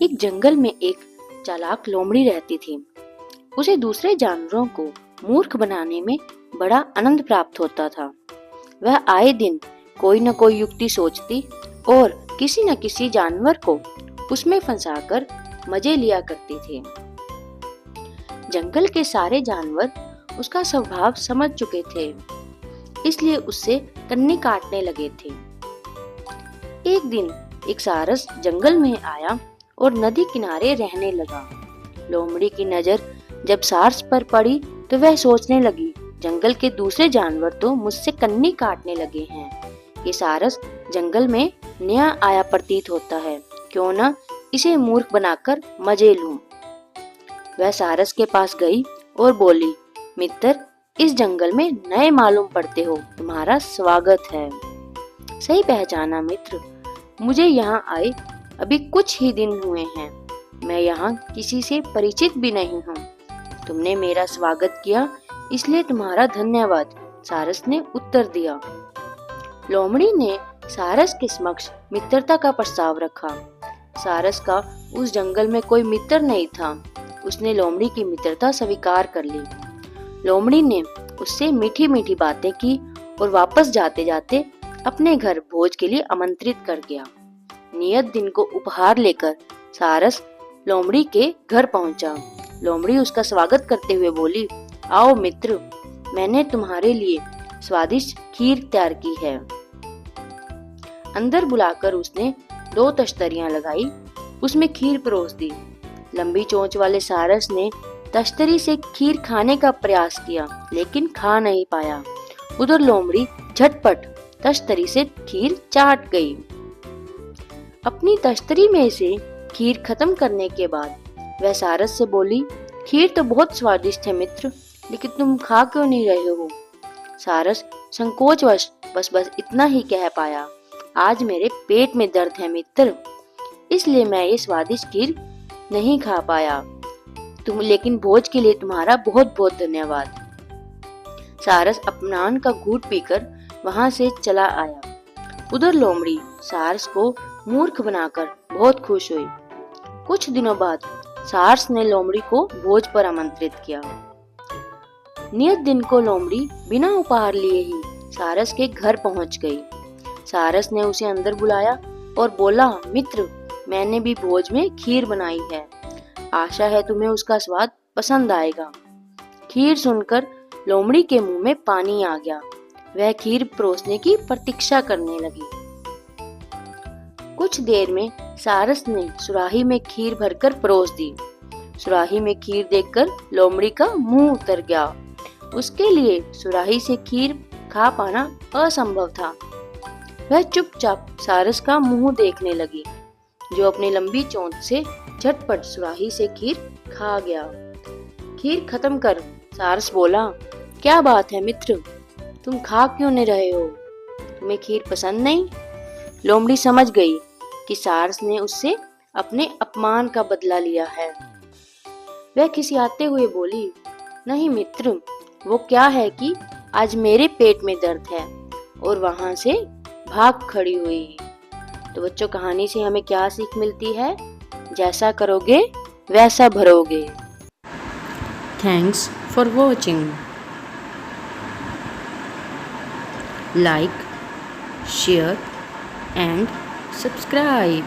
एक जंगल में एक चालाक लोमड़ी रहती थी। उसे दूसरे जानवरों को मूर्ख बनाने में बड़ा आनंद प्राप्त होता था। वह आए दिन कोई न कोई युक्ति सोचती और किसी न किसी जानवर को उसमें फंसाकर मजे लिया करती थी। जंगल के सारे जानवर उसका स्वभाव समझ चुके थे, इसलिए उससे कन्नी काटने लगे थे। एक दिन एक सारस जंगल में आया और नदी किनारे रहने लगा। लोमड़ी की नजर जब सारस पर पड़ी तो वह सोचने लगी, जंगल के दूसरे जानवर तो मुझसे कन्नी काटने लगे हैं। ये सारस जंगल में नया आया प्रतीत होता है, क्यों न इसे मूर्ख बनाकर मजे लूं। वह सारस के पास गई और बोली, मित्र, इस जंगल में नए मालूम पड़ते हो, तुम्हारा स्वागत है। सही पहचाना मित्र, मुझे यहाँ आए अभी कुछ ही दिन हुए हैं। मैं यहाँ किसी से परिचित भी नहीं हूँ। तुमने मेरा स्वागत किया, इसलिए तुम्हारा धन्यवाद, सारस ने उत्तर दिया। लोमड़ी ने सारस के समक्ष मित्रता का प्रस्ताव रखा। सारस का उस जंगल में कोई मित्र नहीं था। उसने लोमड़ी की मित्रता स्वीकार कर ली। लोमड़ी ने उससे मीठी मीठी बातें की और वापस जाते जाते अपने घर भोज के लिए आमंत्रित कर गया। नियत दिन को उपहार लेकर सारस लोमड़ी के घर पहुंचा। लोमड़ी उसका स्वागत करते हुए बोली, आओ मित्र, मैंने तुम्हारे लिए स्वादिष्ट खीर तैयार की है। अंदर बुलाकर उसने 2 तश्तरियां लगाई, उसमें खीर परोस दी। लंबी चोंच वाले सारस ने तश्तरी से खीर खाने का प्रयास किया, लेकिन खा नहीं पाया। उधर लोमड़ी झटपट तश्तरी से खीर चाट गई। अपनी तश्तरी में से खीर खत्म करने के बाद वह सारस से बोली, खीर तो बहुत स्वादिष्ट है मित्र, लेकिन तुम खा क्यों नहीं रहे हो? सारस संकोचवश बस इतना ही कह पाया, आज मेरे पेट में दर्द है मित्र, इसलिए मैं ये स्वादिष्ट खीर नहीं खा पाया। लेकिन भोज के लिए तुम्हारा बहुत बहुत धन्यवाद। सारस अपमान का घूंट पीकर वहां से चला आया। उधर लोमड़ी सारस को मूर्ख बनाकर बहुत खुश हुई। कुछ दिनों बाद सारस ने लोमड़ी को भोज पर आमंत्रित किया। नियत दिन को लोमड़ी बिना उपहार लिए ही सारस के घर पहुंच गई। सारस ने उसे अंदर बुलाया और बोला, मित्र, मैंने भी भोज में खीर बनाई है, आशा है तुम्हें उसका स्वाद पसंद आएगा। खीर सुनकर लोमड़ी के मुंह में पानी आ गया। वह खीर परोसने की प्रतीक्षा करने लगी। कुछ देर में सारस ने सुराही में खीर भरकर परोस दी। सुराही में खीर देखकर लोमड़ी का मुंह उतर गया। उसके लिए सुराही से खीर खा पाना असंभव था। वह चुपचाप सारस का मुंह देखने लगी, जो अपनी लंबी चोंच से झटपट सुराही से खीर खा गया। खीर खत्म कर सारस बोला, क्या बात है मित्र, तुम खा क्यों नहीं रहे हो? तुम्हें खीर पसंद नहीं? लोमड़ी समझ गई कि सारस ने उससे अपने अपमान का बदला लिया है। वह खिसियाते हुए बोली, नहीं मित्र, वो क्या है कि आज मेरे पेट में दर्द है, और वहां से भाग खड़ी हुई। तो बच्चों, कहानी से हमें क्या सीख मिलती है? जैसा करोगे वैसा भरोगे। Thanks for watching. Like, share and subscribe.